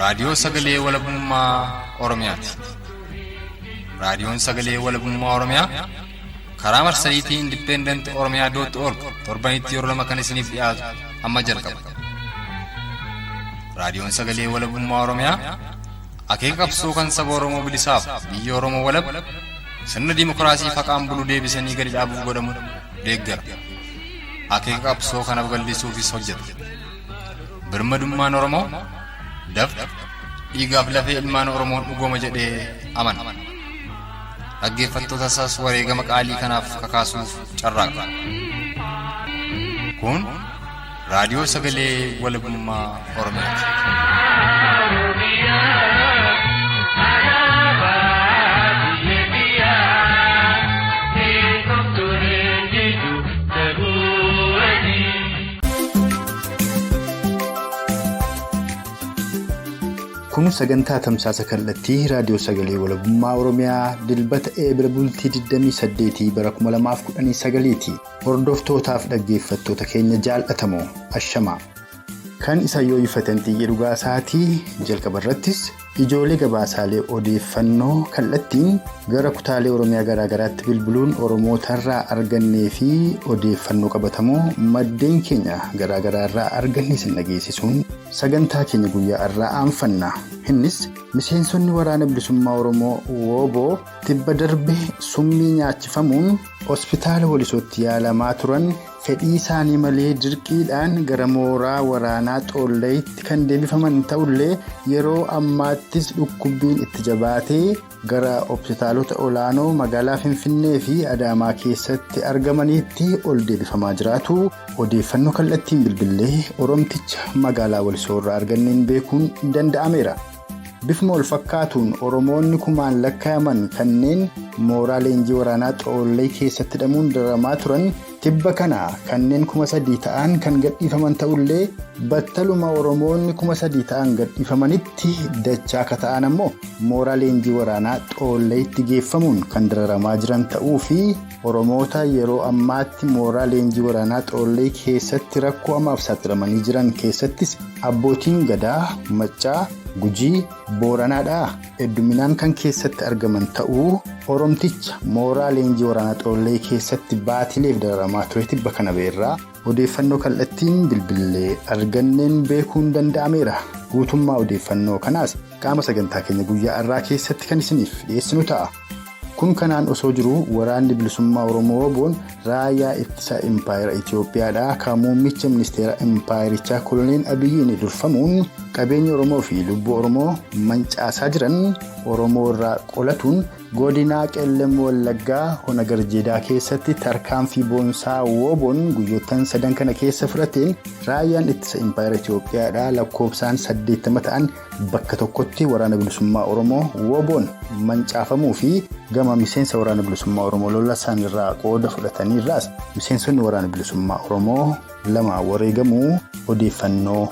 raadiyoo sagalee walabummaa Oromiyaati. Raadiyoon sagalee walabummaa Oromiyaa karaa marsariitii independent.oromia.org torbanitti yeroo lama kan isiniif dhiyaatu amma jalqaba. Raadiyoon sagalee walabummaa Oromiyaa akeeka qabsoo kan saba Oromoo bilisaaf biyya Oromoo walab sirna dimokiraasii faqaan bulu deebisanii gadi dhaabuuf godhamu deeggara. Akeeka qabsoo kanaaf gallisuufis hojjeta. Birmadummaan Oromoo dafqa dhiigaaf lafee ilmaan Oromoon dhugooma jedhee amana. Dhaggeeffattoota isaas wareegama qaalii kanaaf kakaasuuf carraaqa. Kun raadiyoo sagalee walabummaa Oromiyaati. Kun sagantaa tamsaasa kallattii raadiyoo sagalee walabummaa Oromiyaa dilbata eebila bultii 28 bara 2019ti. Hordoftootaaf dhaggeeffattoota keenya jaalatamoo ashamaa. Kan isa yoo ifatan xiyya dhugaa isaatii jalqaba irrattis ijoolee gabaasaalee odeeffannoo kallattiin gara kutaalee Oromiyaa garaa garaatti bilbiluun Oromootarraa argannee fi odeeffannoo qabatamoo maddeen keenya garaa garaarraa arganne isin dhageessisuun sagantaa keenya guyyaa irraa aanfanna. Innis miseensonni waraana bilisummaa Oromoo WBO tibba darbe summii nyaachifamuun hospitaala Walisootti yaalamaa turan fedhii isaanii malee dirqiidhaan gara mooraa waraanaa Xoolleetti kan deebifaman ta'ullee yeroo ammaattis dhukkubbiin itti jabaatee gara hospitaalota olaanoo magaalaa Finfinnee fi Adaamaa keessatti argamanitti ol deebifamaa jiraatu odeeffannoo kallattiin bilbilee Oromticha magaalaa Walisoorraa arganneen beekuun danda'ameera. Bifuma wal fakkaatuun Oromoonni kumaan lakkaa'aman kanneen mooraa leenjii waraanaa Xoollee keessatti hidhamuun daramaa turan tibba kana kanneen 3,000 ta'an kan gadhiifaman ta'ullee battaluma Oromoonni 3,000 ta'an gadhiifamanitti dachaa akka ta'an ammoo mooraa leenjii waraanaa Xoolleetti geeffamuun kan dararamaa jiran ta'uu fi Oromoota yeroo ammaatti mooraa leenjii waraanaa Xoollee keessatti rakkoo hamaaf saaxilamanii jiran keessattis abbootiin gadaa Maccaa Gujii Booranaadhaa hedduminaan kan keessatti argaman ta'uu Oromticha mooraa leenjii waraanaa Xoollee keessatti baatileef dararamaa ture tibba kana beerraa odeeffannoo kallattiin bilbilee arganneen beekuun danda'ameera. Guutummaa odeeffannoo kanaas qaama sagantaa keenya guyyaa irraa keessatti kan isiniif dhiyeessinu ta'a. Kun kanaan osoo jiru waraanni bilisummaa Oromoo WBO'n raayyaa ittisa Impaayera Itoophiyaadhaa kan muummicha ministeera Impaayerichaa Koloneel Abiyyiin durfamuun qabeenya Oromoo fi lubbuu Oromoo mancaasaa jiran Oromoo irraa qolatuun godinaa Qellem Wallaggaa Hona Garjeedaa keessatti tarkaanfii boonsaa WBO'n guyyoottan 3 kana keessa fudhateen raayyaan ittisa Impaayera Itoophiyaadhaa lakkoofsaan 80 ta'an bakka tokkotti waraana bilisummaa Oromoo WBO'n mancaafamuu fi gama miseensa waraana bilisummaa Oromoo lola isaan irraa qooda fudhataniirraas miseensonni waraana bilisummaa Oromoo 2 wareegamuu odeeffannoo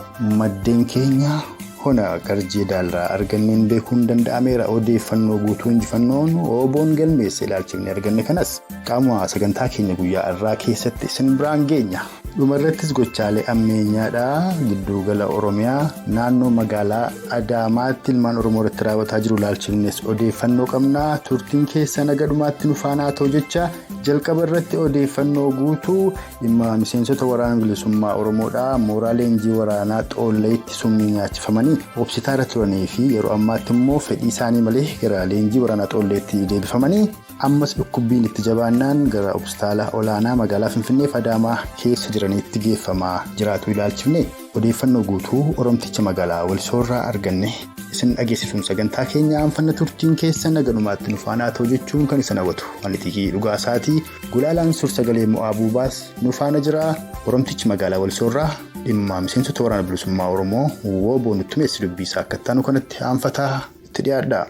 maddeen keenya Hona Garjeedaarraa arganneen beekuun danda'ameera. Odeeffannoo guutuu injifannoon WBO'n galmeesse ilaalchifnee arganne kanas qaama sagantaa keenya guyyaa irraa keessatti isin biraan geenya. Dhumarrattis gochaalee ammeenyaadhaa giddugala Oromiyaa naannoo magaalaa Adaamaatti ilmaan Oromoo irratti raawwataa jiru ilaalchifnes odeeffannoo qabnaa. Turtiin keessa nagadhumaatti nufaanaa ta'u jecha jalqaba irratti odeeffannoo guutuu dhimma miseensota waraana bilisummaa Oromoodhaa mooraa leenjii waraanaa Xoolleetti summii nyaachifamanii hospitaala turanii fi yeroo ammaatti immoo fedhii isaanii malee gara leenjii waraanaa Xoolleetti deebifamanii ammas dhukkubbiin itti jabaannaan gara hospitaala olaanaa magaalaa Finfinnee fi Adaamaa keessa jiranitti geeffamaa jiraatu ilaalchifne odeeffannoo guutuu Oromticha magaalaa Walisoorraa arganne isin dhageessisuun sagantaa keenya aanfanna turtiin keessa nagadhumaatti nufaanaa ta'u jechuun kan isin hawwatu Anitikii dhugaa isaatii gulaalaan suur-sagalee Mo'aabuu baas nufaana jira. Oromtichi magaalaa Walisoorraa dhimma miseensota waraana bilisummaa Oromoo WBO'n itti meessi dubbisaa akka taanu kanatti aanfataa itti dhiyaadha.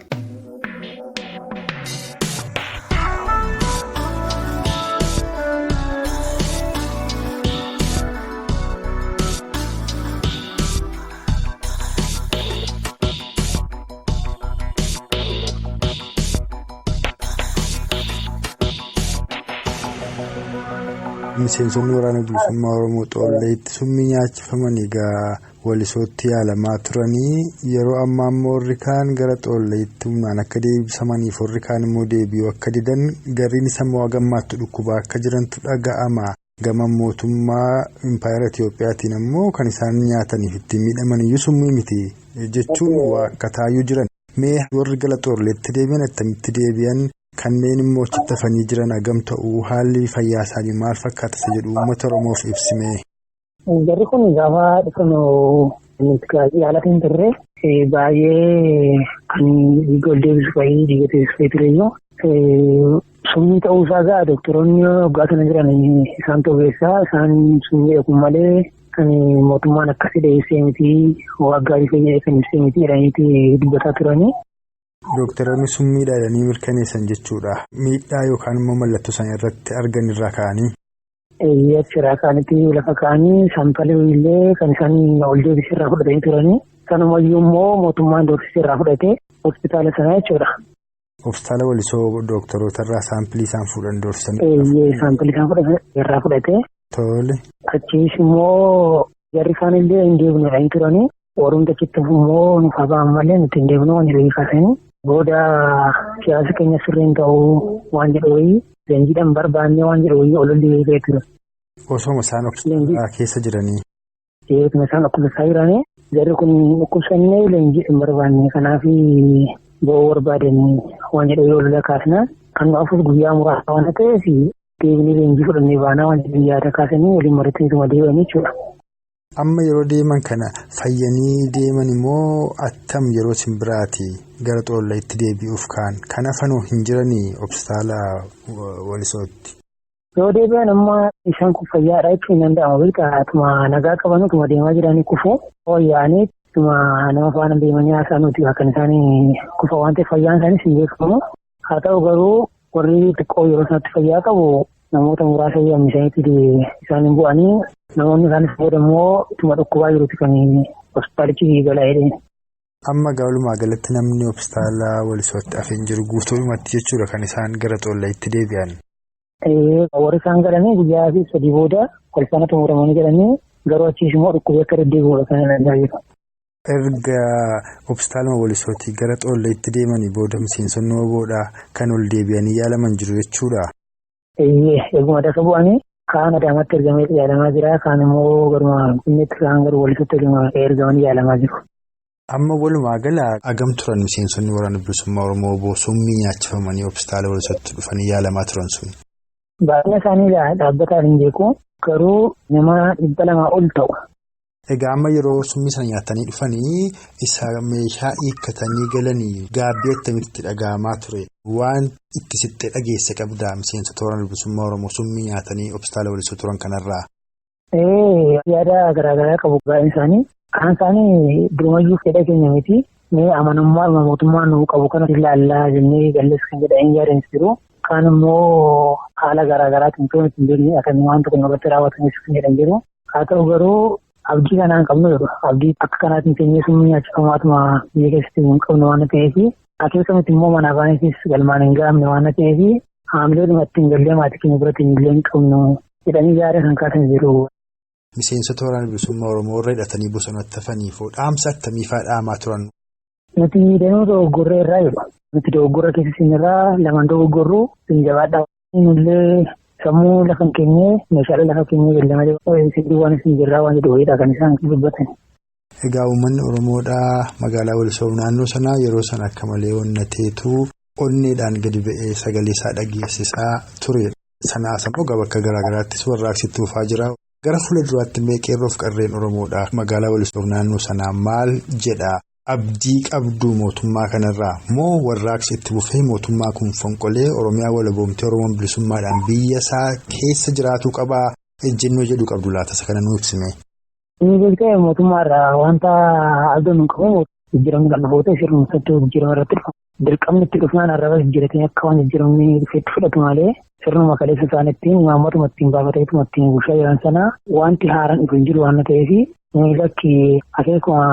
Miseensonni waraana bilisummaa Oromoo Xoolleetti summii nyaachifamanii egaa Walisootti yaalamaa turanii yeroo ammaa immoo warri kaan gara Xoolleetti humnaan akka deebisamaniif warri kaan immoo deebi'uu akka didan gariin isa immoo gammaatti dhukkubaa akka jirantu dhaga'ama. Gama mootummaa Impaayera Itiyoophiyaatiin immoo kan isaan nyaataniif ittiin miidhaman iyyuu summii miti jechuun akka taayuu jiran. Mee warri gara Xoolleetti deebi'an attamitti deebi'an kanneen immoo achitti hafanii jiran hagam ta'uu haalli fayyaa isaanii maal fakkaata isa jedhu uummata Oromoof ibsime. Jarri kun gaafa dhufan yaalatti hin turre baay'ee kan ol deebisu fa'ii dhiigateessifee tureyyuu summii ta'uu isaa ga'a doktoroonni waggaa sana jiran isaan tobeessaa isaan summii dhaqun malee kan mootummaan akkasii dhiyeessee miti waggaa fayyadee kan ibsee miti jedhaniiti dubbataa turanii. Doktoroonni summiidha jedhanii mirkaneessan jechuudha. Miidhaa yookaan immoo mallattoo isaan irratti argan irraa ka'anii. Achirraa ka'anitti lafa ka'anii saampilii illee kan isaan ol deebisee irraa fudhatanii turanii. Sanumayyuu immoo mootummaan doorsisee irraa fudhatee hospitaala sana jechuudha. Hospitaala Walisoo doktoroota irraa saampilii isaan fuudhan doorsisanii. Saampilii isaan fudhatan irraa fudhatee. Tole. Achiis immoo jarri isaan illee hin deebinedhanii turanii. Warreen achitti immoo nuuf habaan malee nuti hin deebinu waan jedhu kaasanii. Booda siyaasa keenya sirriin ta'uu waan jedhu wayii leenjiidhaan barbaannee waan jedhu wayii ol deebi'ee ture. Osoo isaan dhukkubsaa keessa jiranii. Isaan dhukkubsaa jiranii jarri kun dhukkubsannee leenjiidhaan barbaannee kanaaf bo'oo barbaadanii waan jedhu yoo lola kaasnaa kan nuuf guyyaa muraasa waan ta'eef deebinee leenjii fudhannee baanaa waan jedhu yaada kaasanii waliin mariitti deebi'anii jechuudha. Amma yeroo deeman kana fayyanii deeman immoo attam yeroo simbiraati gara Xoolleetti deebi'uuf kan hafanoo hin jiranii hospitaala Walisootti. Yoo deebi'an amma isaan kun fayyaadha jechuun hin danda'amu beekaa atuma nagaa qaban atuma deemaa jiranii kufu hooyya'anii atuma nama faana deemanii haasa'an nuti kan isaanii kufa waan ta'eef fayyaan isaaniis hin beekamu. Haa ta'u garuu warri xiqqoo yeroo sanatti fayyaa qabu namoota muraasa yammisiitti isaaniin bu'anii. Namoonni isaanis booda immoo ituma dhukkubaa jirutti kan hospitaalichi galaa jedhani. Amma walumaa galatti namni hospitaala Walisootti hafeen jiru guutuudhumatti jechuudha kan isaan gara Xoolleetti deebi'an. Warri isaan galanii guyyaa fi sadii booda kolfana xumuramanii galanii garuu achiis immoo dhukkubee akka deddeebi'uudha kan hin ajaa'ibu. Erga hospitaala Walisootti gara Xoolleetti deemanii booda miseensonni oboodhaa kan ol deebi'anii yaalaman jiru jechuudha. Eeguma daka bu'anii. Kaan Adaamaatti ergamee yaalamaa jira. Kaan immoo garuma Finfinneetti kaan gara Walisootti ergamanii yaalamaa jiru. Amma walumaa gala hagam turan miseensonni waraana bilisummaa Oromoo summii nyaachifamanii hospitaala Walisootti dhufanii yaalamaa turan sun. Baay'ina isaanii dhaabbataan hin beeku. Garuu nama 200 ol ta'u. Egaa amma yeroo summii sana nyaatanii dhufanii isa meeshaa hiikkatanii galanii gaabbii attamitti dhaga'amaa ture. Waan itti sittee dhageesse qabdaa miseensota waraana bilisummaa Oromoo summii nyaatanii hospitaala Walisoo turan kanarraa. Yaada garaagaraa qabu baay'een isaanii. Kaan isaanii durumayyuu fedha keenya miti. Amanamummaa mootummaa nu qabu kanatti ilaallaa jennee gallees kan jedhan yaadan jiru. Kaan immoo haala garaagaraatiin to'atu hin beekne akka waan tokko irratti raawwatanis kan jedhan jiru. Haa ta'u garuu abdii kanaan qabnu jedhu. Abdii akka kanaatiin keenyee summii nyaachifamaatuma biyya keessatti hin qabnu waan ta'eef. Akkasumas immoo mana afaanisis galmaan hin gahamne waan ta'eef haamilee ittiin gallee maatii keenya biratti illee hin qabnu jedhanii yaada kan kaasan jiru. Miseensota waraana bilisummaa Oromoo warra hidhatanii bosonatti hafaniif dhaamsa akkamiifaa dhaamaa turan? Nuti danuu dogoggorree irraa jedhu. Nuti dogoggorra keessa isinirraa lamaan dogoggorruu isin jabaadhaa. Innillee sammuu lafa keenyee meeshaalee lafa keenyee gallee isin waan isin jirraa waan jedhu wayiidha kan isaan dubbatan. Egaa uummanni Oromoodhaa magaalaa Walisoo naannoo sanaa yeroo sana akka malee onnateetu onneedhaan gadi ba'ee sagalee isaa dhageessisaa ture. Sanaas immoo bakka garaagaraattis warraaqsitti dhufaa jira. Gara fuula duraatti mee qeerroof qarreen Oromoodhaa magaalaa Walisoo naannoo sanaa maal jedha? Abdii qabduu mootummaa kanarraa moo warraaqsi itti bufee mootummaa kun fonqolee Oromiyaa walaboomtee Oromoon bilisummaadhaan biyya isaa keessa jiraatuu qabaa ejjennoo jedhu qabdu laata isa kana nuu ibsime. Inni beektee mootummaarraa wanta abdoon hin qabu jijjiiramni kan dhufoota sirna murtaa'e jijjiirama irratti dhufa. Dirqamni itti dhufnaan arraba jijjiiratanii akka waan jijjiiramni dhufeetti fudhatu malee sirnuma kaleessa isaaniittiin maammatuma ittiin baafateetuma ittiin bushaa jiran sana wanti haaraan dhufu hin jiru waan ta'eef lakki akeekuma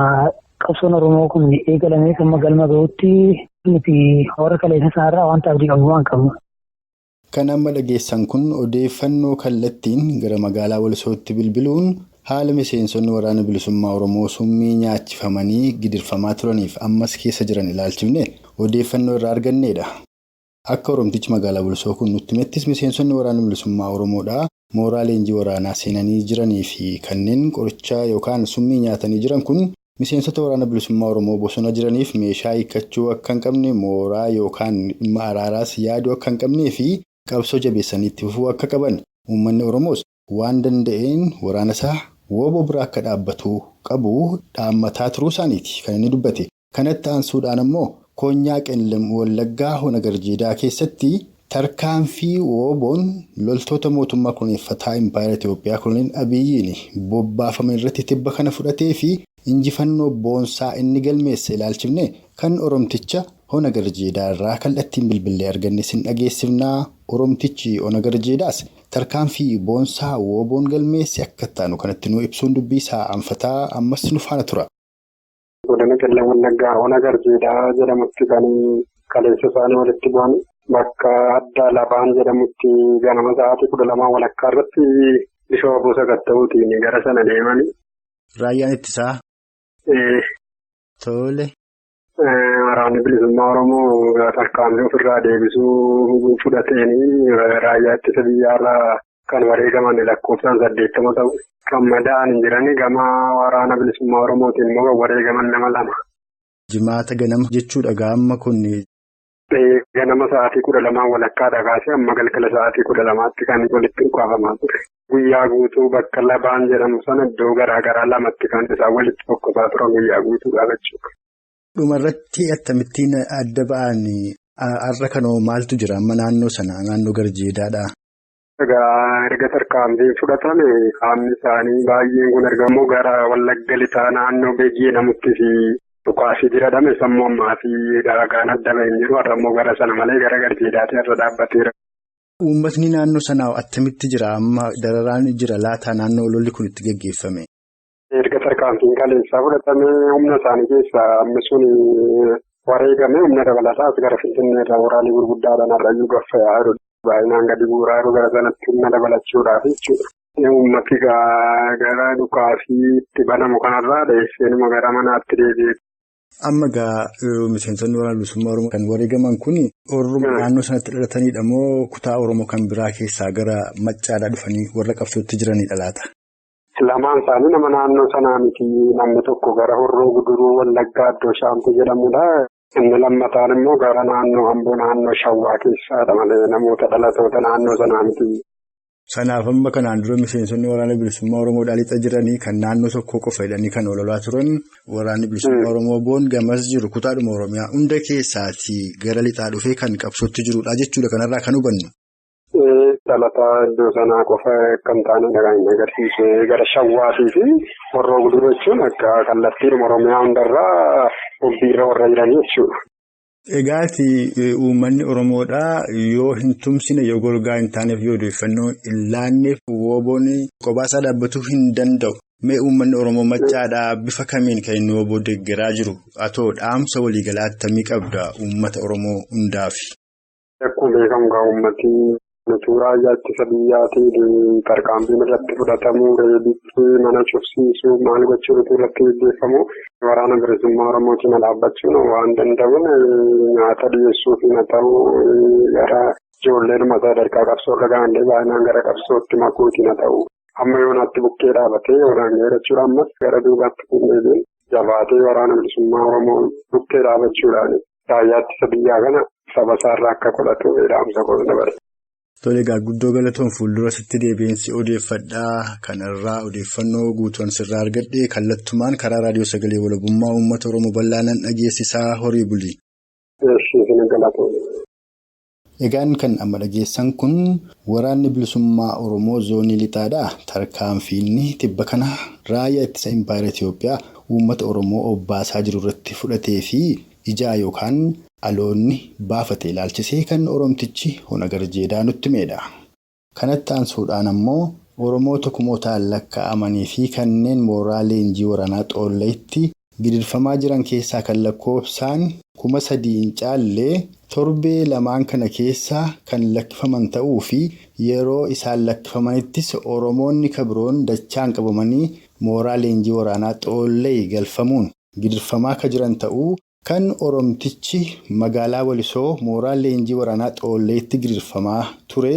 qabsoon Oromoo kun eegalamee amma galma gahuutti nuti warra kaleessa isaarraa wanta abdii qabnu waan qabnu. Kan amma dhageessan kun odeeffannoo kallattiin gara magaalaa Walisootti bilbiluun haala miseensonni waraana bilisummaa Oromoo summii nyaachifamanii gidirfamaa turaniif ammas keessa jiran ilaalchifne odeeffannoo irraa arganneedha. Akka Oromtichi magaalaa Walisoo kun nutti himettis miseensonni waraana bilisummaa Oromoodhaa mooraa leenjii waraanaa seenanii jiranii fi kanneen qorichaa yookaan summii nyaatanii jiran kun miseensota waraana bilisummaa Oromoo bosona jiraniif meeshaa hiikkachuu akka hin qabne mooraa yookaan dhimma araaraas yaaduu akka hin qabnee fi qabsoo jabeessanii itti fufuu akka qaban uummanni Oromoos waan danda'een waraana isaa wooboo biraa akka dhaabbatu qabu dhaammataa turuu isaaniiti kan inni dubbate. Kanatti aansuudhaan ammoo Koonyaa Qellem Wallaggaa Hona Garjiidaa keessatti tarkaanfii wooboon loltoota mootummaa kunuunfataa Impaayera Itoophiyaa Koloneel Abiyyiin bobbaafaman irratti tibba kana fudhatee fi injifannoo boonsaa inni galmeesse ilaalchifne kan Oromticha Hona Garjiidaa irraa kallattiin bilbilee arganne sin dhageessifnaa. Oromtichi Hona Garjiidaas tarkaanfii boonsaa wooboon galmeesse akka taanu kanatti nu ibsuun dubbisaa anfataa ammas nu faana tura. Godina Qellem Wallaggaa Hona Garjiidaa jedhamutti kan kaleessa isaanii walitti bu'an bakka adda labaan jedhamutti ganama sa'aatii 12 walakkaa irratti bishaan buusa gatta'uutiin gara sana deemani. Raayyaan ittisaa. Tole. Waraanni bilisummaa Oromoo tarkaanfii ofirraa deebisuu fudhateenii raayyaa ittisa biyyaarraa kan wareegaman lakkoofsaan 80 ta'u. Kan madaa'an jiranii gama waraana bilisummaa Oromootiin immoo wareegaman nama 2. Jimaata ganama jechuudha gaamma kun. Ganama sa'aatii 12 walakkaadhaa kaasee amma galgala sa'aatii 12tti kan walitti dhukkaafamaa ture. Guyyaa guutuu bakka labaan jedhamu sana iddoo garaagaraa lamatti kan isaan walitti fokkosaa turan guyyaa guutuudhaan jechuudha. Dhumarratti akkamittiin adda ba'an har'a kanoo maaltu jira amma naannoo sana naannoo Garjiidaadhaa? Egaa erga tarkaanfii fudhatame qaamni isaanii baay'een kun ergamuu gara Wallagga lixaa naannoo Beegii namutti fi dhukaasii jedhame sammuu ammaa fi dalagaan adda ba'een jiru har'ammoo gara sana malee gara Garjiidaatti irra dhaabbateera. Uummatni naannoo sanaa attamitti jira amma dararaan jira laataa naannoo lolli kun itti gaggeeffame? Erga tarkaanfiin kaleessaa fudhatame humna isaanii keessaa amma sun wareegame humna dabalataas gara Finfinnee irraa waraanni gurguddaadhaan har'ayyuu gaffa'aa jiru. Baay'inaan gadi bu'uuraa jiru gara sanatti humna dabalachuudhaaf jechuudha. Uummati gara dhukaasii itti banamu kanarraa dheesseenuma gara manaatti deebi'e. Amma miseensonni waraana bilisummaa Oromoo kan wareegaman kun Oromoo naannoo sanatti dhalatanidha moo kutaa Oromoo kan biraa keessaa gara Maccaadhaa dhufanii warra qabsootti jiranidha laata? Lamaan isaanii nama naannoo sanaa miti namni tokko gara Horroo Guduruu Wallaggaa Iddoo Shaamtuu jedhamudha. Inni lammataan immoo gara naannoo Amboo naannoo Shawwaa keessaadha malee namoota dhalatoota naannoo sanaa miti. Sanaaf amma kanaan dura miseensonni waraana bilisummaa Oromoodhaa lixa jiranii kan naannoo tokko qofa jedhanii kan ololaa turan waraanni bilisummaa Oromoo boon gamas jiru kutaadhuma Oromiyaa hunda keessaati gara lixaa dhufee kan qabsootti jirudha jechuudha kanarraa kan hubannu. Dhalataa iddoo sanaa qofa kan taanedha kan inni agarsiise gara Shawwaatii fi Horroo Guduruu jechuun akka kallattiidhuma Oromiyaa hundarraa hobbiirra warra jiranii jechuudha. Egaati uummanni Oromoodhaa yoo hin tumsine yoo golgaa hin taaneef yoo odeeffannoo hin laanneef wooboon qophaa dhaabbatuu hin danda'u. Mee uummanni Oromoo Maccaadhaa bifa kamiin kan inni wooboo deeggaraa jiru? Atoo dhaamsa waliigalaa attamii qabda uummata Oromoo hundaafi? Akkuma beekamu gaa uummatii Nutuuraa ittisa biyyaatiin tarkaanfiin irratti fudhatamuu reebichi mana cufsiisuu maal gochuun irratti gaggeeffamu waraana bilisummaa Oromootiin dhaabbachuun waan danda'uun nyaata dhiyeessuuf hin ta'u gara ijoolleen sadarkaa qabsoo irra gahanlee baay'inaan gara qabsootti makuutiin haa ta'u amma yoonaatti bukkee dhaabatee yoonaan jechuudha ammas gara duubaatti kunneen jabaatee waraana bilisummaa Oromoo bukkee dhaabachuudhaan raayyaa ittisa biyyaa kana saba isaarraa akka qolatu dhaamsa qolna bare. Tole egaa guddoo galatoon fuuldura sitti deebiinsi odeeffadhaa kanarraa odeeffannoo guutuun sirraa argadhe kallattumaan karaa raadiyoo sagalee walabummaa uummata Oromoo bal'aanaan dhageessisaa horii bulii. Egaan kan amma dhageessan kun waraanni bilisummaa Oromoo zoonii lixaadhaa tarkaanfiinni tibba kana raayyaa ittisa Impaayera Itoophiyaa uummata Oromoo obbaasaa jiru irratti fudhatee fi ijaa yookaan aloonni baafate ilaalchisee kan Oromtichi Hona Garjiidaa nutti meedha. Kanatti aansuudhaan ammoo Oromoota kumootaan lakkaa'amanii fi kanneen mooraa leenjii waraanaa Xoolleetti gidirfamaa jiran keessaa kan lakkoofsaan 3,000 hin caallee torbee lamaan kana keessaa kan lakkifaman ta'uu fi yeroo isaan lakkifamanittis Oromoonni kabiroon dachaan qabamanii mooraa leenjii waraanaa Xoollee galfamuun gidirfamaa kan jiran ta'uu kan Oromtichi magaalaa Walisoo mooraa leenjii waraanaa Xoolleetti gidirfamaa ture.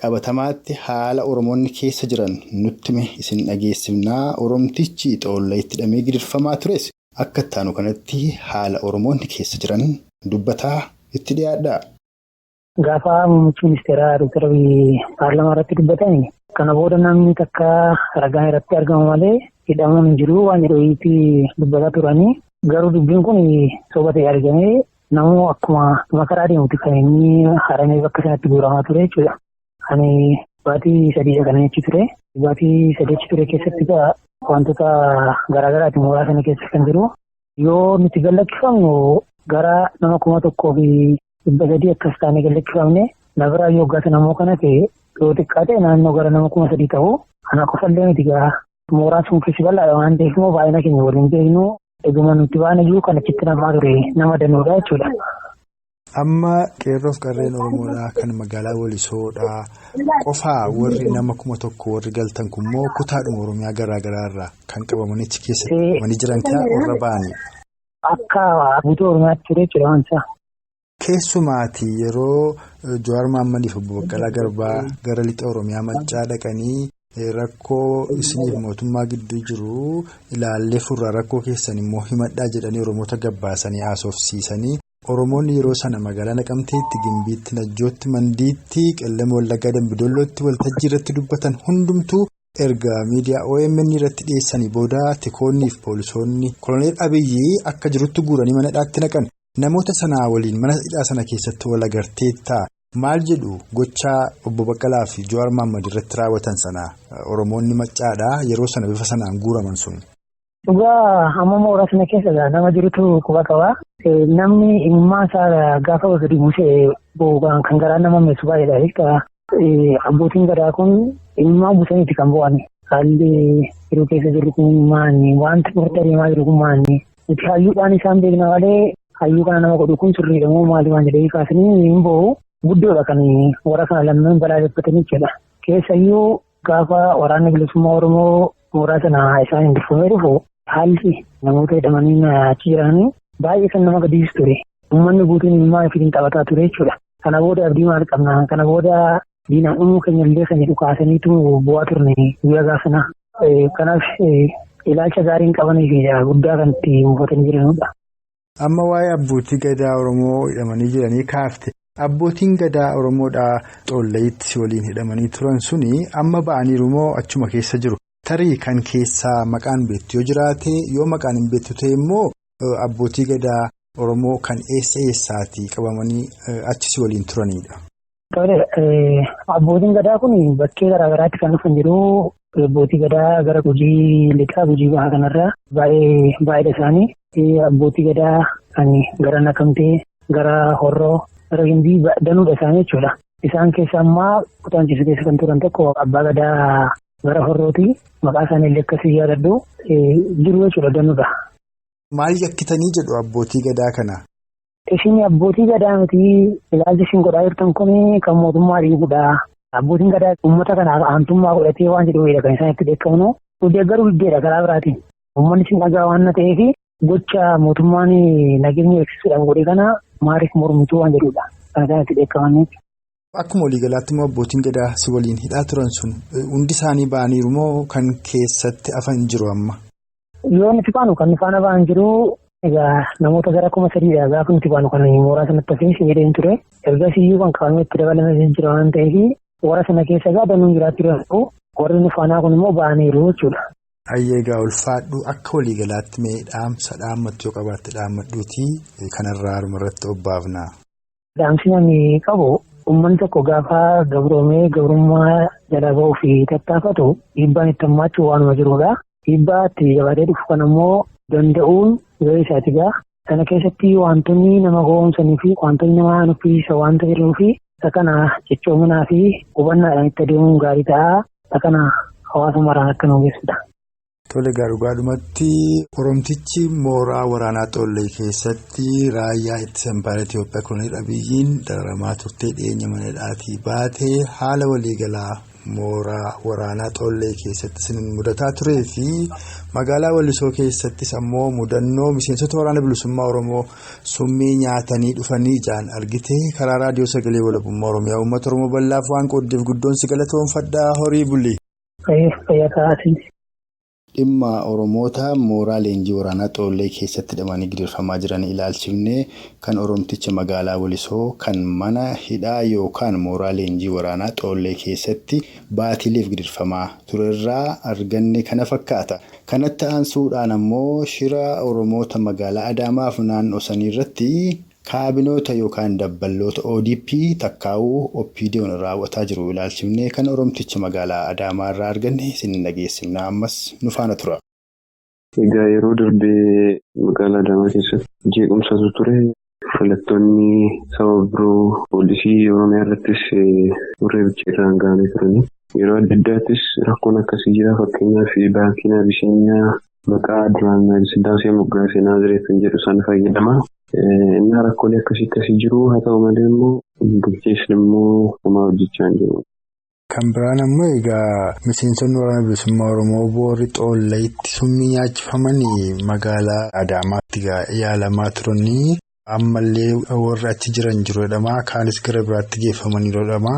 Qabatamaatti haala Oromoonni keessa jiran nutti isin dhageessifnaa. Oromtichi Xoolleetti hidhamee gidirfamaa tures akka ittaanu kanatti haala Oromoonni keessa jiran dubbataa itti dhiyaadha. Gaafa muummichi ministeeraa Dr. Paarlamaa irratti dubbatan kana booda namni takka ragaan irratti argamu malee hidhamuun hin jiru waan jedhuutti dubbataa turanii garuu dubbiin kun soba ta'e argamee namuu akkuma makaraa deemutti kan inni haramee bakka sanatti guuramaa ture jechuudha. Ani baatii 3 kan achi ture. Baatii 3 achi ture keessatti wantoota garaagaraati mooraa sana keessa kan jiru. Yoo nuti gallakkifamnu gara nama 1,300 akkas taanee gallakkifamne na biraa yoo gaasa namoo kana ta'e yoo xiqqaa ta'e naannoo gara nama 3,000 ta'u. Ana qofallee miti gaa mooraan sun keessi bal'aadha waan ta'eef immoo baay'ina keenya waliin beeknu eeguma nuti waan iyyuu kan achitti namaa ture nama danuudha jechuudha. Amma qeerroof qarreen Oromoodhaa kan magaalaa Walisoodhaa qofaa warri nama 1,000 warri galtan kunimmoo kutaadhuma Oromiyaa garaagaraa irraa kan qabamanichi keessatti mani jiran warra ba'anii. Akka guutuu Oromiyaatti ture jechuudha waan isaa. Keessumaati yeroo Jawaar Mahaammadiif Obbo Baqqalaa Garbaa gara lixa Oromiyaa Maccaa dhaqanii rakkoo isiniif mootummaa gidduu jiru ilaallee furraa rakkoo keessan immoo himadhaa jedhanii Oromoota gabbaasanii haasofsiisanii. Oromoonni yeroo sana magaalaa Naqamteetti, Gimbiitti, Najjootti, Mandiitti, Qellem Wallaggaa, Dambidollootti waltajjii irratti dubbatan hundumtuu erga miidiyaa OMN irratti dhiyeessanii booda tikoonnii fi poolisoonni Koloneel Abiyyi akka jirutti guuranii mana hidhaatti naqan. Namoota sanaa waliin mana hidhaa sana keessatti wal agarteettaa maal jedhu gochaa Obbo Baqqalaa fi Jawaar Mahaammad irratti raawwatan sana Oromoonni Maccaadhaa yeroo sana bifa sanaan guuraman sun. Dhugaa amma mooraa sana keessa nama jirutu quba qabaa. Namni imimmaan isaa gaafa gadi buusee boo'aan kan garaa nama meessu baay'eedha jechuudha. Abbootiin gadaa kun imimmaan buusaniiti kan bu'ani. Haalli yeroo keessa jiru kun maanni wanti furdaa deemaa jiru kun maanni. Nuti hayyuudhaan isaan beekna malee hayyuu kana nama godhu kun sirriidha moo maali waan jedhee kaasanii hin bo'u guddoodha kan warra kana lameen balaaleffatanii jechuudha. Keessayyuu gaafa waraanni bilisummaa Oromoo mooraa sana isaan hin dirfamee dhufu haalli namoota hidhamanii achi jiranii. Baay'ee kan nama gadiisu ture. Uummanni guutuun imimmaan ofiitiin taphataa ture jechuudha. Kana booda abdii maal qabna? Kana booda diinaan dhumuu keenya illee kan jedhu kaasaniitu bu'aa turne guyyaa gaafana. Kanaaf ilaalcha gaariin qabanii fi guddaa kan itti muufatanii jiranidha. Amma waa'ee abbootii gadaa Oromoo hidhamanii jiranii kaafte. Abbootiin gadaa Oromoodhaa Xoolleetti waliin hidhamanii turan suni amma ba'aniiru moo achuma keessa jiru? Tarii kan keessaa maqaan beektu yoo jiraate yoo maqaan hin beektu ta'e immoo abbootii gadaa Oromoo kan eessaatii qabamanii achis waliin turanidha. Abbootiin gadaa kun bakkee garaagaraatti kan dhufan jiru. Abbootii gadaa gara Gujii lixaa Gujii bahaa kanarraa baay'eedha isaanii. Abbootii gadaa kan gara Naqamtee, gara Horroo, gara Gimbii danuudha isaanii jechuudha. Isaan keessa ammaa kutaanchisu keessa kan turan tokko abbaa gadaa gara Horrooti. Maqaa isaanii illee akkasii yaadadhu jiru jechuudha danuudha. Maal yakkitanii jedhu abbootii gadaa kana? Isin abbootii gadaa miti ilaalcha isin godhaa jirtan kun kan mootummaa dhiibudha. Abbootiin gadaa uummata kana aantummaa godhatee waan jedhuudha kan isaan itti beekamu. Garuu hiddeedha karaa biraatiin. Uummanni isin dhagaa waan ta'eef gocha mootummaan nageenya eegsisuudhaaf godhe kana maaliif mormituu waan jedhuudha kan isaan itti beekaman. Akkuma waliigalaatti immoo abbootiin gadaa si waliin hidhaa turan sun hundi isaanii ba'aniiru moo kan keessatti hafan jiru amma? Yoo nuti baanu kan faana ba'an jiru egaa namoota gara 3,000 gaafa nuti baanu kan mooraa sanatti hafee jedheen ture. Ergasiyyuu kan qabamee itti dabalamee jira waan ta'eef warra sana keessa danuun jiraatti jiru warri nu faanaa kun immoo ba'aniiru jechuudha. Ayyeegaa ulfaadhu akka waliigalaatti mee dhaamsa dhaammattu yoo qabaatte dhaammadhuutii kanarraa haruma irratti obbaafna. Dhaamsi namni qabu uummanni tokko gaafa gabroomee gabrummaa jala ba'uu fi tattaafatu dhiibbaan itti hammaachuu waanuma jirudha. Dhiibbaa itti jabaatee dhufu kan ammoo danda'uun yoo isaati gaa sana keessatti wantoonni nama gowwoomsanii fi wantoonni nama nuffisiisa wanta jiruu fi isa kana jechoominaa fi hubannaadhaan itti adeemuun gaarii ta'a. Isa kana hawaasa maraan akka nu geessudha. Tole dhugaadhumatti Oromtichi mooraa waraanaa Xoollee keessatti raayyaa ittisa Impaayera Itoophiyaa Koloneel Abiyyiin dararamaa turtee dhiyeenya mana hidhaatii baatee haala waliigalaa mooraa waraanaa Xoollee keessatti sin mudataa turee fi magaalaa Wallisoo keessattis ammoo mudannoo miseensota waraana bilisummaa Oromoo summii nyaatanii dhufanii ijaan argite karaa raadiyoo sagalee walabummaa Oromiyaa uummata Oromoo bal'aaf waan qooddeef guddoon si galatoomfadhaa horii bulii. Dhimma Oromoota mooraa leenjii waraanaa Xoollee keessatti hidhamanii gidirfamaa jiran ilaalchifnee kan Oromticha magaalaa Walisoo kan mana hidhaa yookaan mooraa leenjii waraanaa Xoollee keessatti baatileef gidirfamaa turerraa arganne kana fakkaata. Kanatti aansuudhaan ammoo shira Oromoota magaalaa Adaamaaf naannoo saniirratti kaabinoota yookaan dabballoota ODP takkaa'uu OPDO'n raawwataa jiru ilaalchifnee kan Oromticha magaalaa Adaamaa irraa arganne isin dhageessifna ammas nu faana tura. Egaa yeroo darbee magaalaa Adaamaa keessatti jeequmsatu ture. Filattoonni saba biroo poolisii Oromiyaa irrattis reebicha irraan ga'anii turani. Yeroo adda addaattis rakkoon akkasii jira. Fakkeenyaaf baankiin Abisiiniyaa maqaa duraan Sidaasee Moggaasee Naazireet kan jedhu sana fayyadama. Inni rakkoolee akkasii jiru haa ta'u malee immoo bulchiinsi immoo homaa hojjechaa jiru. Kan biraan ammoo egaa miseensonni waraana bilisummaa Oromoo boorri Xoolleetti summii nyaachifamanii magaalaa Adaamaatti yaalamaa turanii ammallee warri achi jiran jiru jedhama. Kaanis gara biraatti geeffamanii jedhama.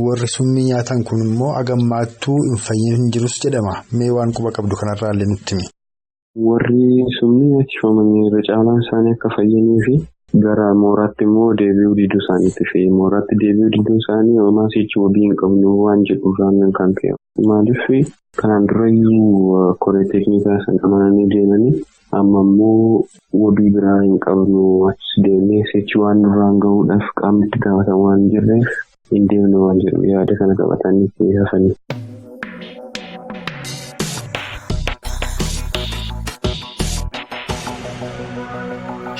Warri summii nyaatan kun immoo agammaattuu hin fayyin jirus jedhama. Mee waan quba qabdu kanarraa illee nutti himi. Warri summii nyaachifamanii irra caalaan isaanii akka fayyanii fi gara mooraatti immoo deebi'uu diduu isaaniitti fi mooraatti deebi'uu diduu isaanii homaa sichi wabii hin qabnu waan jedhuufaan kan ka'e. Maaliif kanaan durayyuu koree teeknikaa sana amananii deemanii amma immoo wabii biraa hin qabnu achis deemnee sichi waan duraan gahuudhaaf qaamni itti gaafatan waan jirreef hin deemne waan jedhu yaada kana qabatanii hafanii.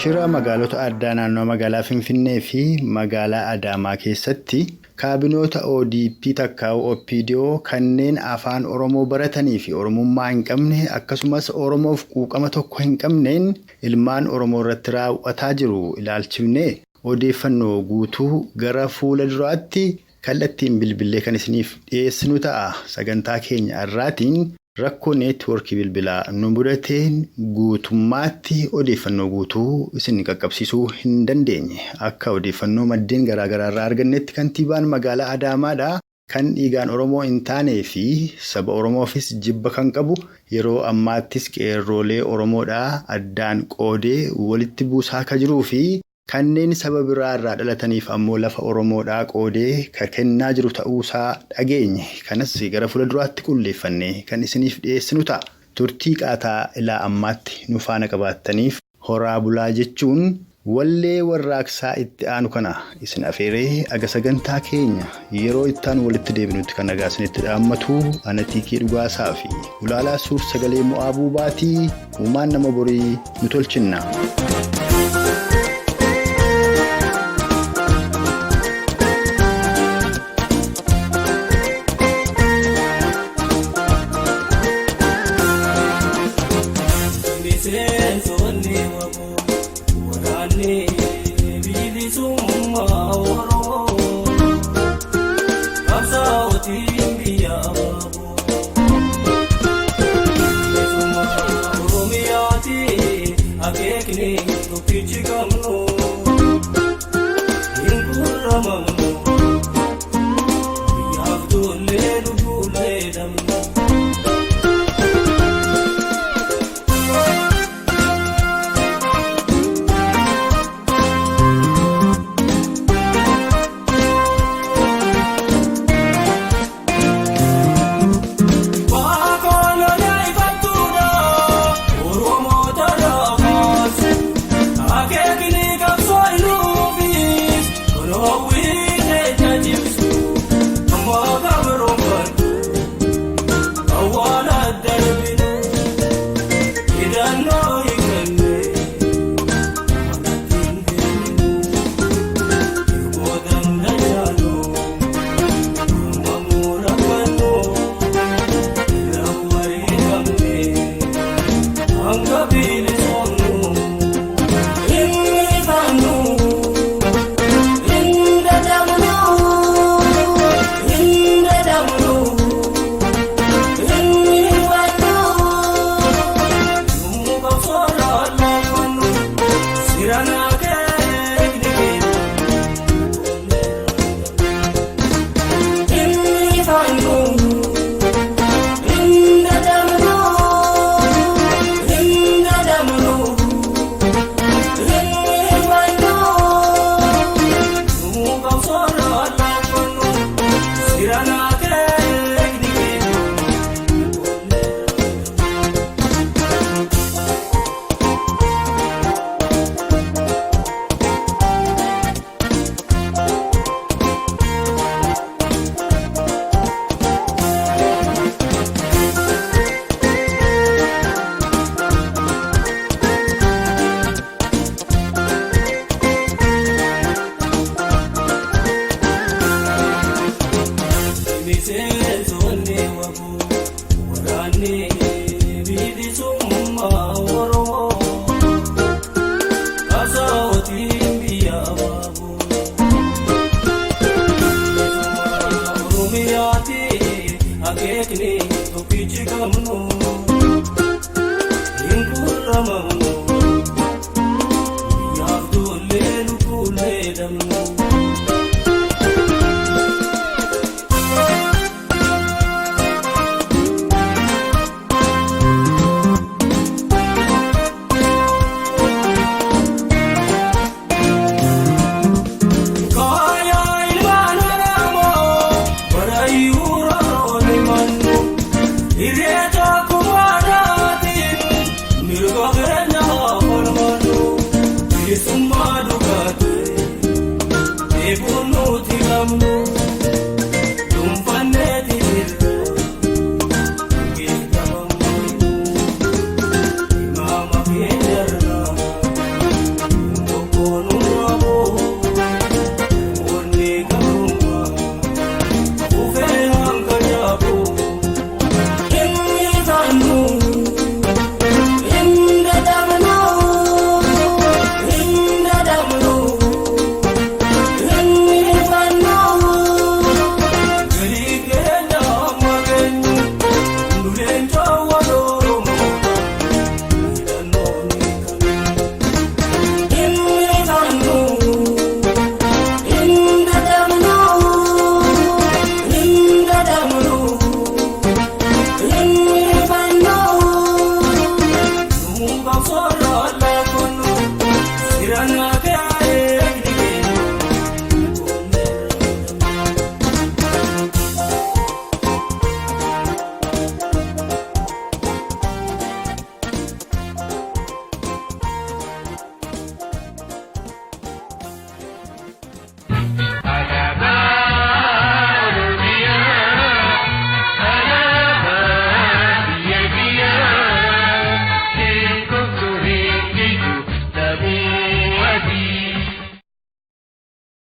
Shira magaalota addaa naannoo magaalaa Finfinnee fi magaalaa Adaamaa keessatti kaabinoota ODP takkaa'uu OPDO kanneen afaan Oromoo baratanii fi Oromummaa hin qabne akkasumas Oromoof quuqama tokko hin qabneen ilmaan Oromoo irratti raawwataa jiru ilaalchifnee odeeffannoo guutuu gara fuula duraatti kallattiin bilbilee kan isiniif dhiyeessinu ta'a. Sagantaa keenya irraatiin rakkoo neetwoorkii bilbilaa nu mudateen guutummaatti odeeffannoo guutuu isin qaqqabsiisuu hin dandeenye. Akka odeeffannoo maddeen garaagaraa irraa argannetti kantiibaan magaalaa Adaamaadha kan dhiigaan Oromoo hin taanee fi saba Oromoofis jibba kan qabu yeroo ammaattis qeerroolee Oromoodhaa addaan qoodee walitti buusaa akka jiruu fi kanneen saba biraa irraa dhalataniif ammoo lafa Oromoodhaa qoodee kan kennaa jiru ta'uusaa dhageenye. Kanas gara fuula duraatti qulleeffannee kan isiniif dhiyeessinu ta'a. Turtii qaataa ilaa ammaatti nu faana qabaattaniif horaa bulaa jechuun wallee warraaqsaa itti aanu kana isin afeeree aga sagantaa keenya yeroo ittaan walitti deebinutti kan nagaa isinitti dhaammatu Anaatiikii Dhugaasaa fi Ulaalaa Suur Sagalee Mo'aabuu Baatii uumaan nama borii nu tolchinna. Akeekni akeekni tokkichi qabnu hin kurramamnu biyyaaf duullee lubbuullee dhabnu. Summa dukate, ebunuti gamnu.